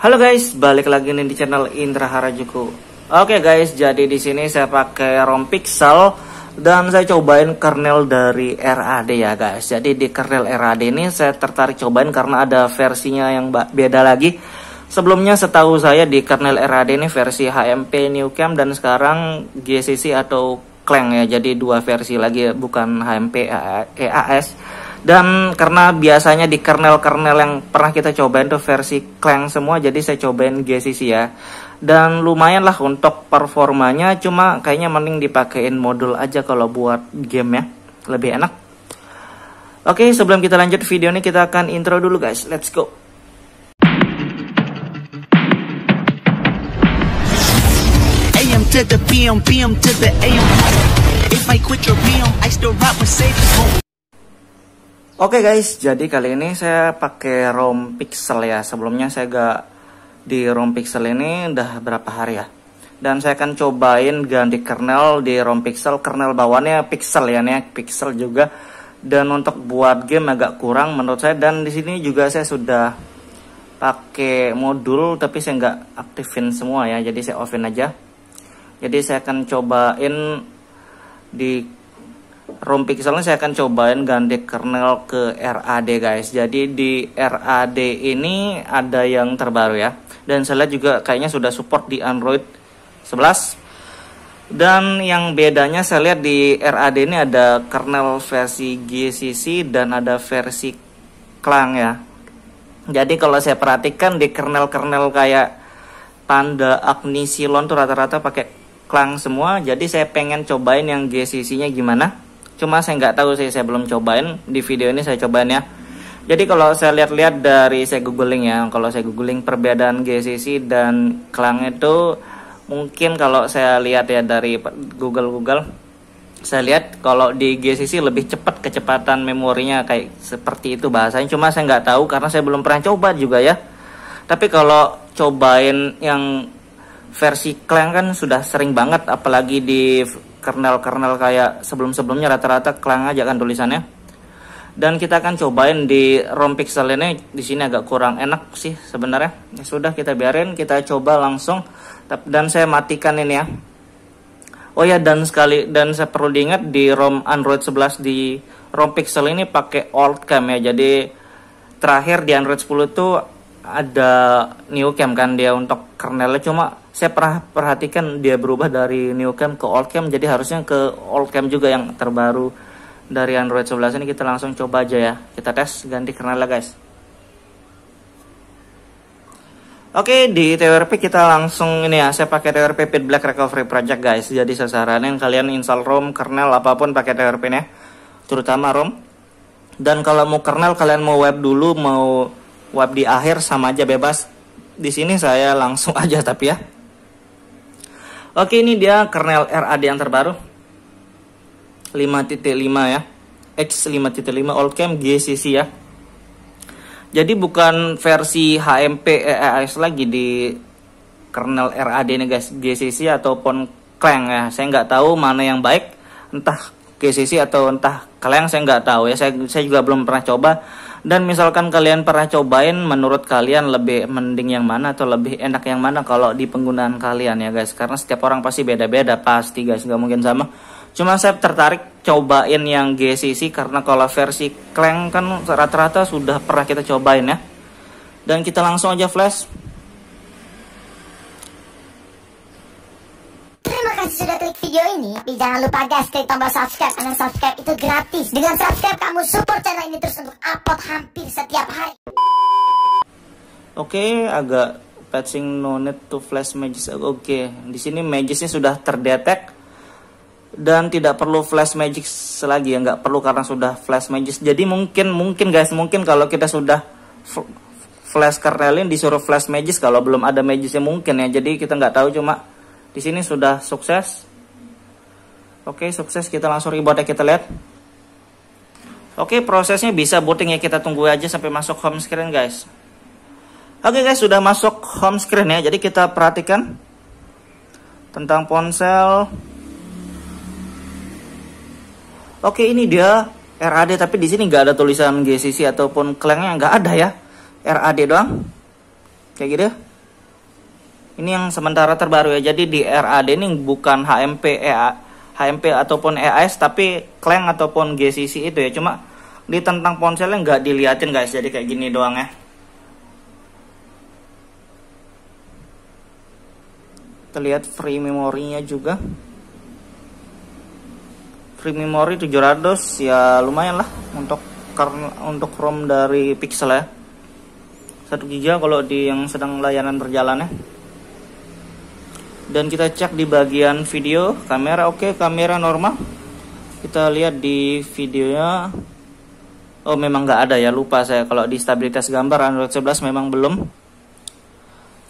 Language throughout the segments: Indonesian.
Halo guys, balik lagi nih di channel Indra Harajuku. Oke guys, jadi di sini saya pakai ROM Pixel dan saya cobain kernel dari RAD ya guys. Jadi di kernel RAD ini saya tertarik cobain karena ada versinya yang beda lagi. Sebelumnya setahu saya di kernel RAD ini versi HMP Newcam dan sekarang GCC atau Clang ya. Jadi dua versi lagi, bukan HMP EAS. Dan karena biasanya di kernel-kernel yang pernah kita cobain tuh versi Clang semua, jadi saya cobain GCC ya. Dan lumayan lah untuk performanya, cuma kayaknya mending dipakein modul aja kalau buat game ya, lebih enak. Oke, sebelum kita lanjut video ini kita akan intro dulu guys, let's go. AM to the PM, PM to the AM. If I quit your PM, I still rock with Sage. Oke guys, jadi kali ini saya pakai ROM Pixel ya. Sebelumnya saya gak di ROM Pixel ini udah berapa hari ya. Dan saya akan cobain ganti kernel di ROM Pixel. Kernel bawaannya Pixel ya nih, Pixel juga. Dan untuk buat game agak kurang menurut saya. Dan di sini juga saya sudah pakai modul, tapi saya nggak aktifin semua ya. Jadi saya offin aja. Jadi saya akan cobain di ROM Pixel ini saya akan cobain ganti kernel ke RAD guys. Jadi di RAD ini ada yang terbaru ya. Dan saya lihat juga kayaknya sudah support di Android 11. Dan yang bedanya saya lihat di RAD ini ada kernel versi GCC dan ada versi Clang ya. Jadi kalau saya perhatikan di kernel-kernel kayak Panda, Agni, Silon tuh rata-rata pakai Clang semua. Jadi saya pengen cobain yang GCC-nya gimana. Cuma saya nggak tahu sih, saya belum cobain. Di video ini saya cobain ya. Jadi kalau saya lihat-lihat dari saya googling ya, kalau saya googling perbedaan GCC dan Clang itu, mungkin kalau saya lihat ya dari Google, saya lihat kalau di GCC lebih cepat kecepatan memorinya, kayak seperti itu bahasanya. Cuma saya nggak tahu karena saya belum pernah coba juga ya. Tapi kalau cobain yang versi Clang kan sudah sering banget, apalagi di kernel-kernel kayak sebelum-sebelumnya rata-rata Clang aja kan tulisannya. Dan kita akan cobain di ROM Pixel ini. Di sini agak kurang enak sih sebenarnya. Ya sudah, kita biarin, kita coba langsung. Dan saya matikan ini ya. Oh ya, dan saya perlu diingat di ROM Android 11 di ROM Pixel ini pakai old cam ya. Jadi terakhir di Android 10 itu ada new cam kan dia untuk kernelnya, cuma saya pernah perhatikan dia berubah dari new cam ke old cam, jadi harusnya ke old cam juga yang terbaru dari Android 11 ini. Kita langsung coba aja ya, kita tes ganti kernelnya guys. Oke, di TWRP kita langsung ini ya, saya pakai TWRP Pit Black Recovery Project guys. Jadi saya saranin kalian install ROM, kernel apapun pakai TWRP nya, terutama ROM. Dan kalau mau kernel kalian mau web dulu, mau web di akhir sama aja, bebas. Di sini saya langsung aja tapi ya. Oke, ini dia kernel RAD yang terbaru 5.5 ya, X5.5 old cam GCC ya. Jadi bukan versi HMP EAS lagi di kernel RAD ini guys, GCC ataupun Clang ya. Saya nggak tahu mana yang baik, entah GCC atau entah Clang, saya nggak tahu ya. Saya juga belum pernah coba. Dan misalkan kalian pernah cobain, menurut kalian lebih mending yang mana atau lebih enak yang mana kalau di penggunaan kalian ya guys. Karena setiap orang pasti beda-beda pasti guys, nggak mungkin sama. Cuma saya tertarik cobain yang GCC karena kalau versi Clang kan rata-rata sudah pernah kita cobain ya. Dan kita langsung aja flash. Terima kasih sudah klik video ini. Tapi jangan lupa guys, klik tombol subscribe, karena subscribe itu gratis. Dengan subscribe kamu support channel ini terus untuk upload hampir setiap hari. Oke, agak patching no need to flash mages. Oke, di sini magesnya sudah terdetek dan tidak perlu flash magic lagi ya, nggak perlu karena sudah flash magis. Jadi mungkin guys, mungkin kalau kita sudah flash kernelin disuruh flash magis kalau belum ada magisnya mungkin ya. Jadi kita nggak tahu, cuma di sini sudah sukses. Oke, sukses. Kita langsung reboot ya, kita lihat. Oke, prosesnya bisa booting ya, kita tunggu aja sampai masuk home screen guys. Oke guys, sudah masuk home screen ya. Jadi kita perhatikan tentang ponsel. Oke, ini dia RAD, tapi di sini nggak ada tulisan GCC ataupun Clang-nya, nggak ada ya. RAD doang. Kayak gitu. Ini yang sementara terbaru ya. Jadi di RAD ini bukan HMP ataupun EAS, tapi Clang ataupun GCC itu ya. Cuma ditentang ponselnya nggak diliatin guys. Jadi kayak gini doang ya. Kita lihat free memorinya juga. Free memory 700 ya, lumayan lah untuk ROM dari Pixel ya. 1 GB kalau di yang sedang layanan berjalan ya. Dan kita cek di bagian video, kamera oke, kamera normal. Kita lihat di videonya, oh memang nggak ada ya, lupa saya. Kalau di stabilitas gambar Android 11 memang belum.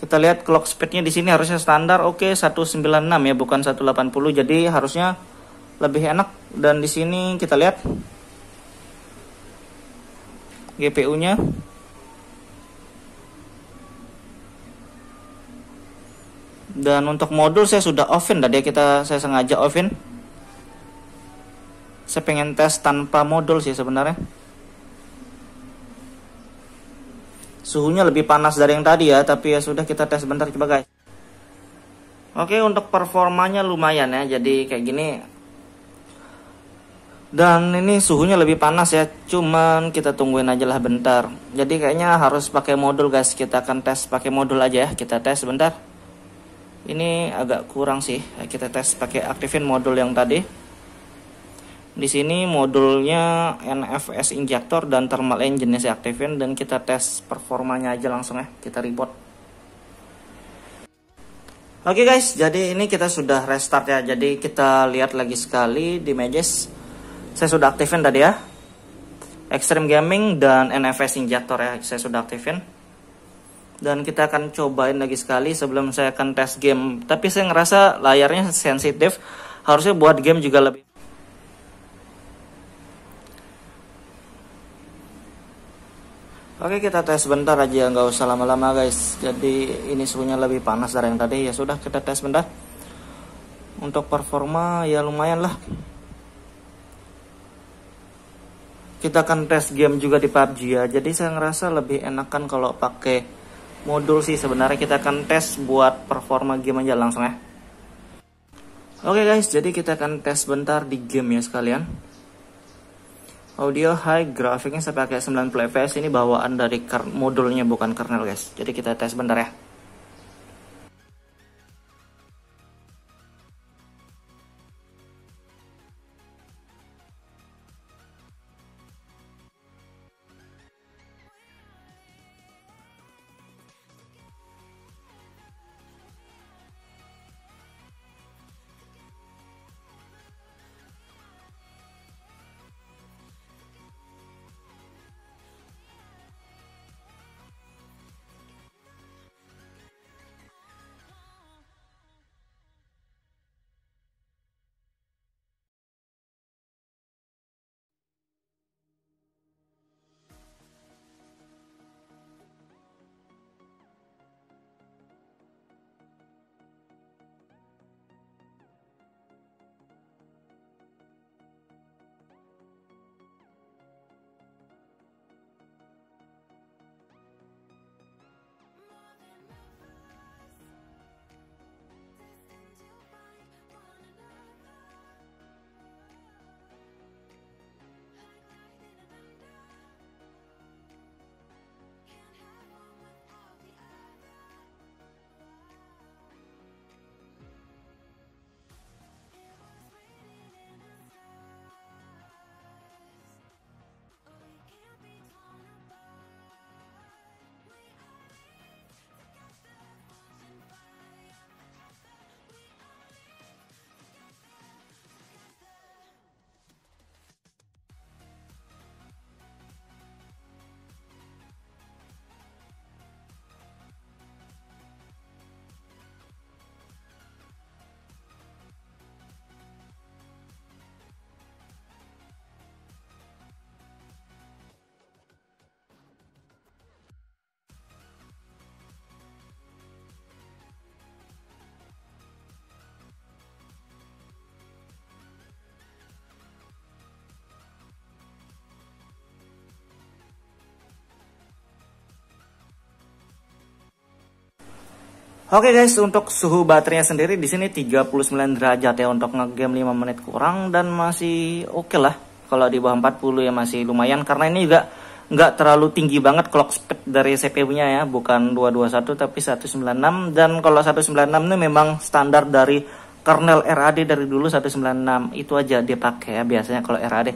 Kita lihat clock speednya di sini harusnya standar, oke 196 ya, bukan 180, jadi harusnya lebih enak. Dan di sini kita lihat GPU-nya. Dan untuk modul saya sudah offin tadi ya, saya sengaja offin. Saya pengen tes tanpa modul sih sebenarnya. Suhunya lebih panas dari yang tadi ya, tapi ya sudah, kita tes bentar coba guys. Oke, untuk performanya lumayan ya, jadi kayak gini. Dan ini suhunya lebih panas ya, cuman kita tungguin aja lah bentar. Jadi kayaknya harus pakai modul guys, kita akan tes pakai modul aja ya, kita tes bentar. Ini agak kurang sih, kita tes pakai aktifin modul yang tadi. Di sini modulnya NFS injector dan thermal engine saya aktifin, dan kita tes performanya aja langsung ya, kita reboot. Oke guys, jadi ini kita sudah restart ya. Jadi kita lihat lagi sekali di Mages. Saya sudah aktifin tadi ya, Extreme Gaming dan NFS injector ya, saya sudah aktifin. Dan kita akan cobain lagi sekali sebelum saya akan tes game. Tapi saya ngerasa layarnya sensitif, harusnya buat game juga lebih. Oke, kita tes bentar aja, nggak usah lama-lama guys. Jadi ini suhunya lebih panas dari yang tadi. Ya sudah, kita tes bentar. Untuk performa ya lumayan lah. Kita akan tes game juga di PUBG ya. Jadi saya ngerasa lebih enakan kalau pakai modul sih sebenarnya. Kita akan tes buat performa game aja langsung ya. Oke guys, jadi kita akan tes bentar di game ya sekalian. Audio high, grafiknya saya pakai 90 fps. Ini bawaan dari modulnya, bukan kernel guys. Jadi kita tes bentar ya. Oke guys, untuk suhu baterainya sendiri di sini 39 derajat ya untuk ngegame 5 menit kurang, dan masih oke lah. Kalau di bawah 40 ya masih lumayan, karena ini juga nggak terlalu tinggi banget clock speed dari CPU-nya ya, bukan 221 tapi 196. Dan kalau 196 ini memang standar dari kernel RAD dari dulu 196, itu aja dia pakai ya biasanya kalau RAD.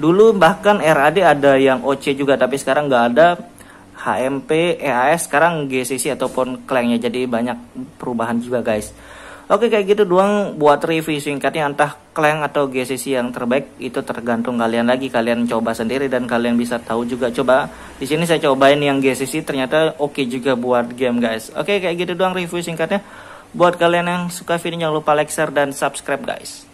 Dulu bahkan RAD ada yang OC juga, tapi sekarang nggak ada. HMP, EAS, sekarang GCC ataupun Clang-nya, jadi banyak perubahan juga guys. Oke, kayak gitu doang buat review singkatnya, entah Clang atau GCC yang terbaik itu tergantung kalian lagi, kalian coba sendiri dan kalian bisa tahu juga. Coba di sini saya cobain yang GCC, ternyata oke juga buat game guys. Oke, kayak gitu doang review singkatnya. Buat kalian yang suka video jangan lupa like, share, dan subscribe guys.